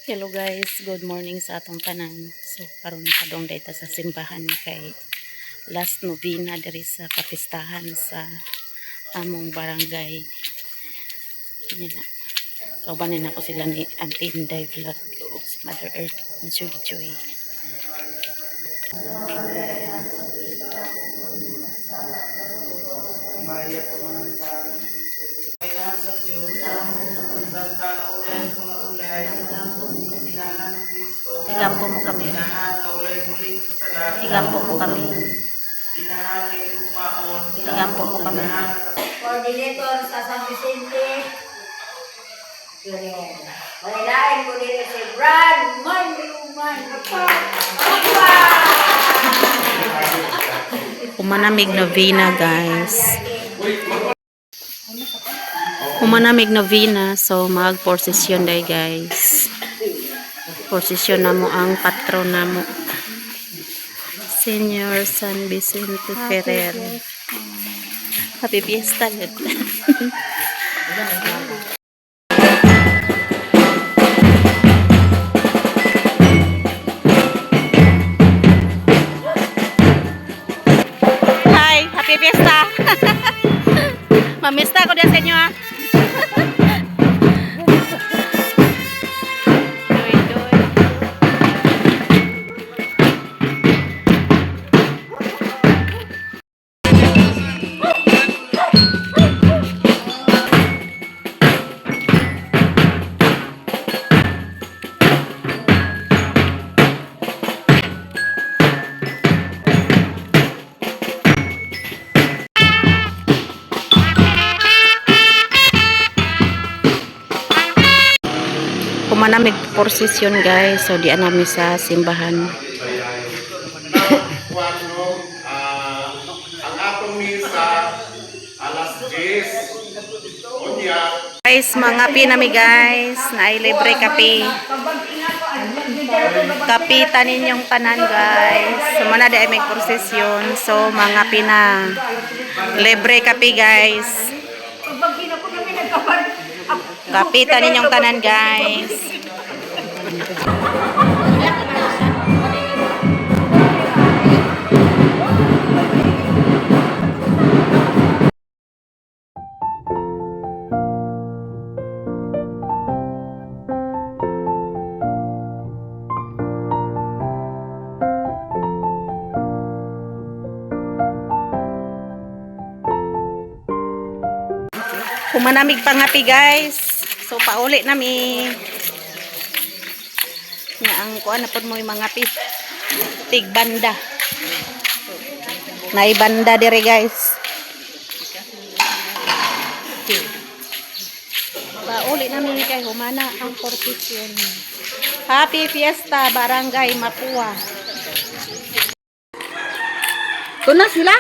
Hello guys, good morning sa atong tanan. So karon padong dayta sa simbahan kay last novena diri sa kapistahan sa among barangay. Nya. Kaubanin ako sila ni Auntie Inday Vlog o si Mother Earth Joy Joy. Igampo mo kami. Igampo mo kami. Igampo mo kami. Coordinator sa San Vicente. Malilain ko din si Brad Manluman. Humanamig novena guys. Humanamig novena, so mag-procession day guys. Procession na mo ang patron na mo. Senior San Vicente Ferrer. Happy Fiesta. Hi, Happy Fiesta. Mamista ko din sa inyo ha. Kumanamig prosesyon guys, so di anami sa simbahan. Ang atong misa alas 10. Unya Guys, mga pinami guys, na libre kape. Kape tanin yung tanan guys. So mana di ay may prosesyon, so mga pina libre kape guys. Kape tanin yung tanan guys. Kumanamig pangapi guys. So pauli nami. Nga ang kuan na pod mo yung mga pi. Tig banda. Nay banda dire guys. Pauli nami kay humana ang prosesyon. Happy Fiesta Barangay Mapua. Kuna sila?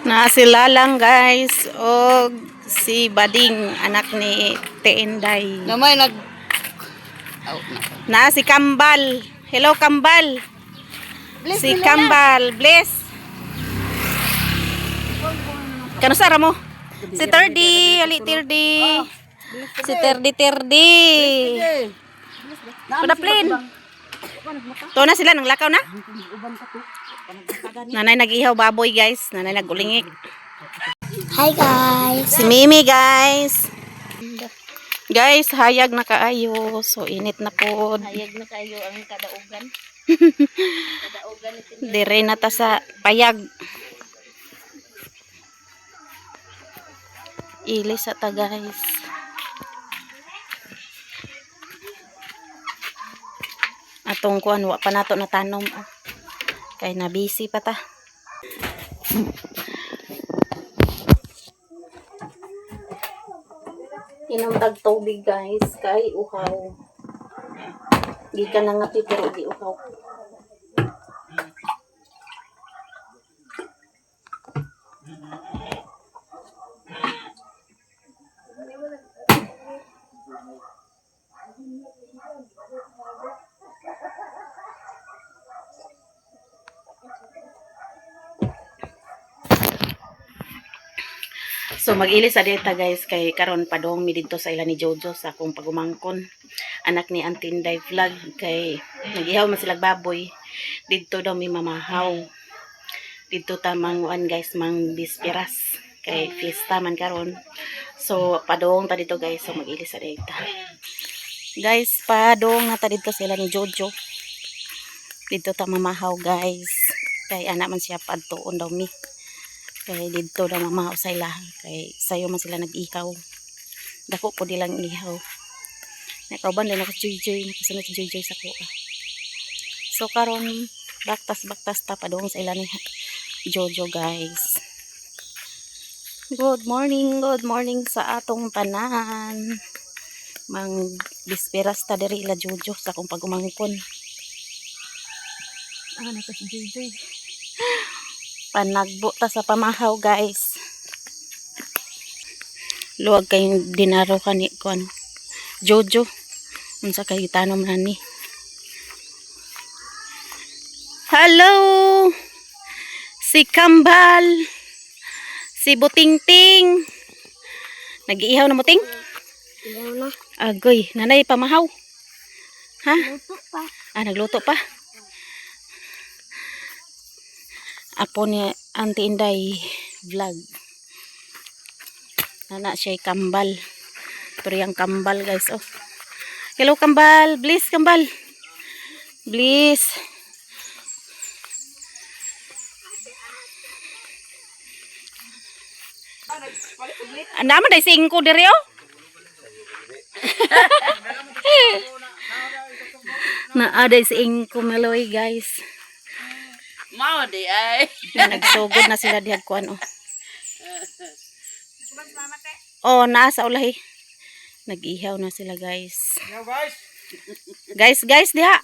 Na sila lang guys o si Bading anak ni Teenday. Namay Na si Kambal. Hello Kambal. Bless Si Kambal, bless. Kano sara mo? Si Terdi, ali Terdi. Si Terdi. Kuda plin. To na sila nang lakaw na. Nanay nag-ihaw baboy guys. Nanay nagulingik. Hi guys. Si Mimi guys. Guys, hayag na kaayo. So init na po. Hayag na kayo ang kadaugan. Dire na ta sa payag. Ilis sa ta guys. Atong kuan wa pa nato natanom. Kay na busy pa ta. Inom tag tubig guys kay uhaw. Gikan na nga pero di uhaw. So mag-ilis sa data guys kay karon padong mi didto sa ila ni Jojo sa akong pagumangkon. Anak ni Antinday vlog kay nagihaw man sila baboy. Didto daw mi mamahaw. Didto ta manguan guys mang bisperas kay fiesta man karon. So padong ta dito guys, so mag-ilis sa data. Guys, padong na ta dito sila ni Jojo. Didto ta mamahaw guys. Kay anak man siya padtuon daw mi. Kay dito daw mamahaw sa ila. Kay sayo man sila nag-ihaw. Dako po dilang ihaw. Nakauban din ako joy-joy. Nakasunod si joy-joy sa kuha. So karon baktas-baktas ta padong sa ila ni Jojo guys. Good morning sa atong tanan. Mang bisperas ta diri ila Jojo sa akong pagumangkon. Nako si joy-joy. Panagbo ta sa pamahaw guys. Luwag kayong dinaro ka ni kuan Jojo. Unsa kayo tanom na ni. Hello! Si Kambal. Si Butingting. Nag-iihaw na Buting? Ihaw na. Agoy, nanay pamahaw. Ha? Luto pa. Nagluto pa. Apo ni Auntie Inday vlog. Nana siya Kambal. Pero yung Kambal guys. Oh. Hello Kambal. Please Kambal. Please. Naman day singko diri oh. Naaday singko meloy guys. Mao di ay. Nagsugod na sila diha kuan oh. Oh, nasa ulahi. Nag-ihaw na sila guys. Guys diha.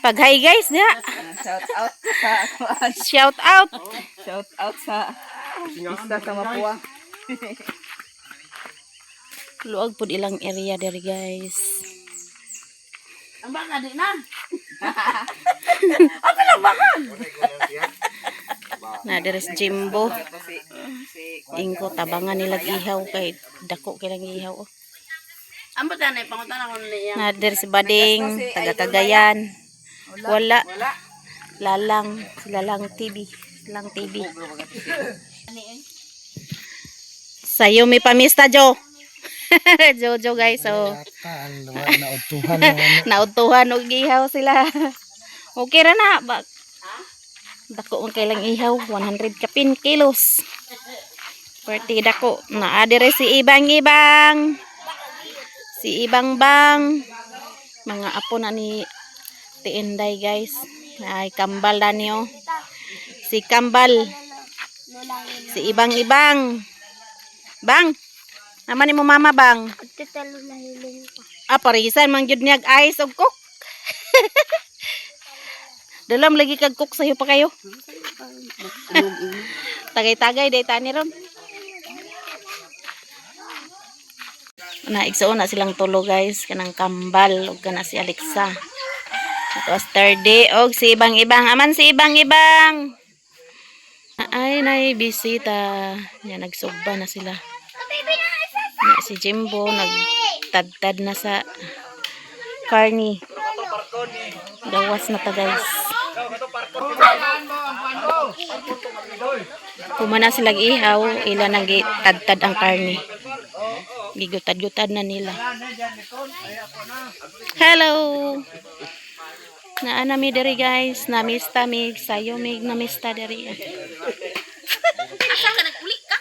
Pag hi guys diha. Shout out sa Shout out. sa Isa sa Mapua. Luag pud ilang area diri guys. Ang baka di na. Na diri si Jimbo. Ingko tabangan nila ihaw kay dako kilang ihaw oh. Ang baka na pangutan ako niya. Na diri si Bading, taga Cagayan. Wala. Lalang, sila lang TV. Lang TV. Sayo may pamista Jo. Jojo guys so. Nautuhan og ihaw sila. Okay ra na ba. Dako man kailang ihaw 100 kapin kilos. Perti dako na adire si Ibang-ibang. Si Ibang-bang. Mga apo na ni Tiinday guys. Ay Kambal danyo. Si Kambal. Si Ibang-ibang. Bang. Naman mo mama bang. Titalo na hiling ko. Parisan man gyud niyag ice og cook. Dalam lagi kag cook sayo pa kayo. Tagay-tagay day tani ron. Igsuon na silang tulo guys kanang Kambal ug kana si Alexa. Ito Saturday og si Ibang-ibang. Aman si Ibang-ibang. Ay nay bisita. Nya nagsugba na sila. Na si Jimbo nagtadtad na sa karni. Gawas na ta guys. Kumana sila ihaw, ila nagtadtad ang karni. Gigutad-gutad na nila. Hello. Naana mi diri guys, namista mi sayo mi namista diri. Asa ka naguli ka?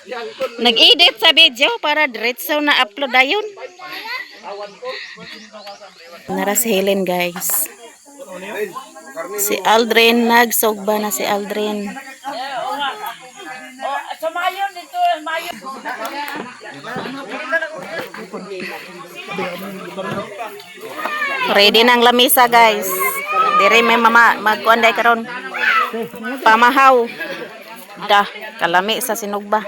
Nag-edit sa video para diretso na upload dayon. Nara si Helen guys. Si Aldrin nagsugba na si Aldrin. Sa mayon dito, mayon. Ready nang lamisa guys. Dire may mama magkuanday karon. Pamahaw. Dah kalami sa sinugba.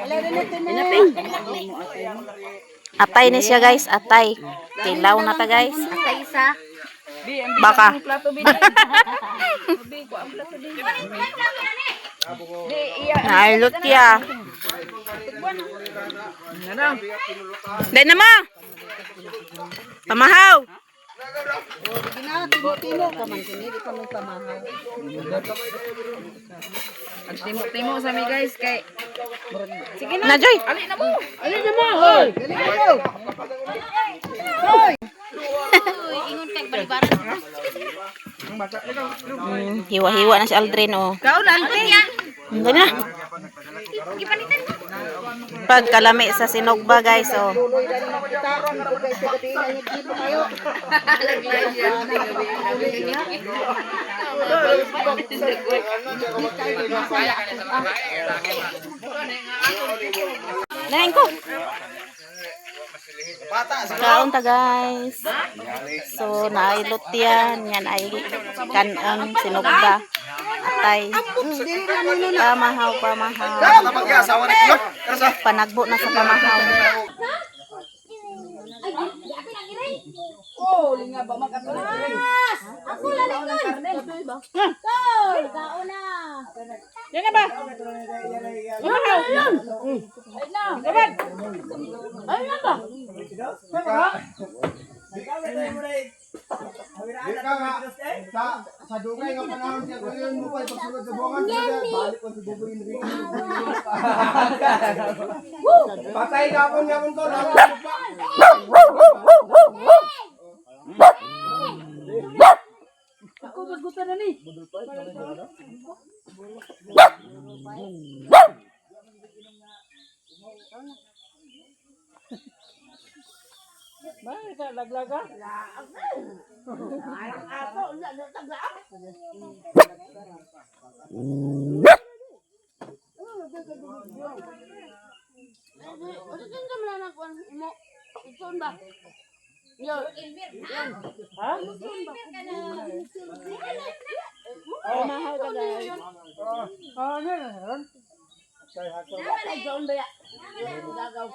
Atay ni siya guys, atay. Kilaw na ta guys. Asa isa. Baka. Nailot ya. Dahil na mo. Pamahaw. Timo sa mi guys kay sige Na, Joy. ali na mo. Ali na mo. Hoy. Ingon kay balibaran. Hiwa-hiwa na si Aldrin, oh. Kau na Aldrin. Hindi na. Pagkalami sa sinugba, guys, oh. Nain ko. Kaon ta, guys. So, nailot yan. Yan ay kanon sinugba. Atay. Pamahaw. Panagbo na sa pamahaw. Oh, linga ba mag-atras? Ako lang ko. Tol, kauna. Yan ba? Ayun. Ayun na. Dapat. Ayun na ba? Sa dugay nga panahon siya ko yun mo pa pagsulod sa bungan balik ko sa bubuin rin. Patay gapon to. Ako maggutan na ni. Bakit ka laglaga? Ako, laglaga. Ano din ka malanak mo? Ito ba? Yo, yan. Ha? Oh, mahal ka dahil. Oh, ano yan? Doon ba yan? Gagaw.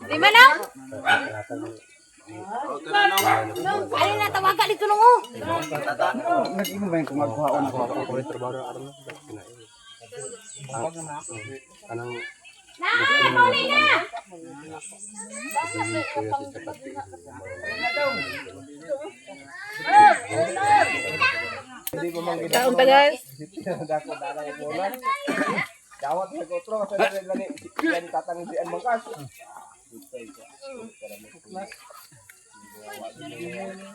Lima na? Ay na tawaga dito nung oh. Nag-imo ba yung kumagkuhaon ako Kanang Huli na! Kaon ta guys. Dawat sa gotro sa lani yan tatangian mangkas.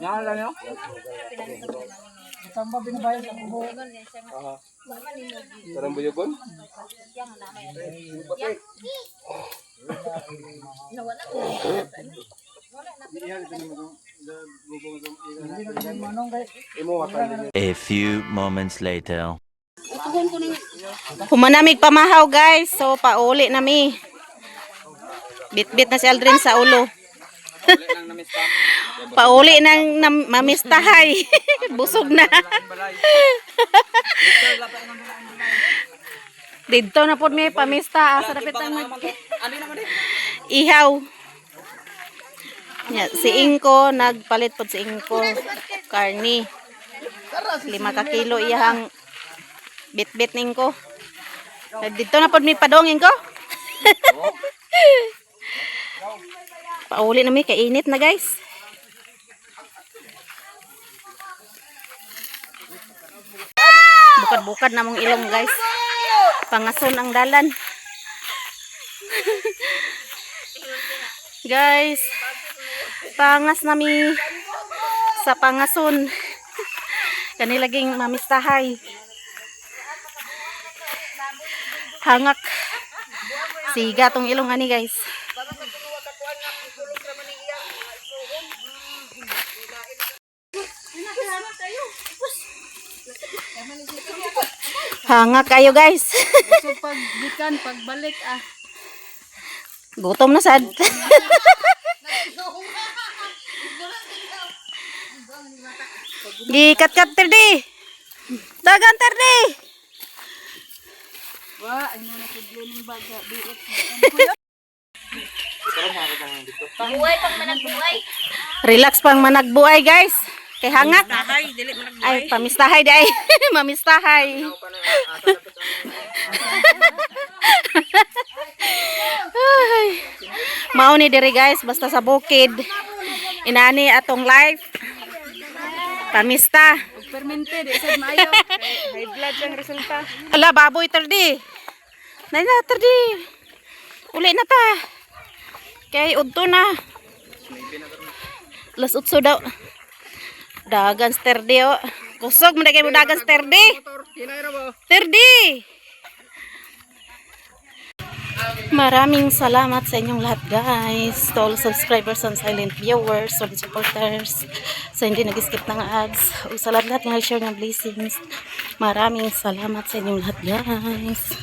Nyala nyo? Tambah binabayad sa kubo. Sarang buyogon? A few moments later. Humanamig pamahaw guys. So pauli nami. Bit-bit na si Aldrin sa ulo. Pauli ng mamistahay. Busog na. Dito na po may pamista. Asa dapat ang ihaw. Si Inko, nagpalit po si Inko. Karni. 5 ka kilo iyang bit-bit ningko. Dito na po may padong Inko. Pauli na may kainit na guys. Bukad-bukad na mong ilong guys. Pangason ang dalan. Guys, pangas nami sa pangason. Kanilaging mamistahay. Hangak. Siga tong ilong ani guys. Hangak kayo guys. So pagbikan, pagbalik Gutom na sad. Gikat-kat terdi. Dagan terdi. Wa, ano na kudlo ng baga, biot. Relax pang managbuay guys. Kay hangak. Ay, pamistahay day. Mamistahay. Ay. Mao ni diri guys, basta sa bukid. Inani atong life. Pamista. Fermented, isa maayo. High blood ang resulta. Ala, baboy terdi. Nay na terdi. Uli na ta. Kay udto na. Las utso daw. Dagan terdi o. Kusog mo na kayo dagan terdi. Terdi. Maraming salamat sa inyong lahat guys, to all subscribers and silent viewers, solid supporters, sa hindi nag-skip ng ads, o sa lahat ng share ng blessings. Maraming salamat sa inyong lahat guys.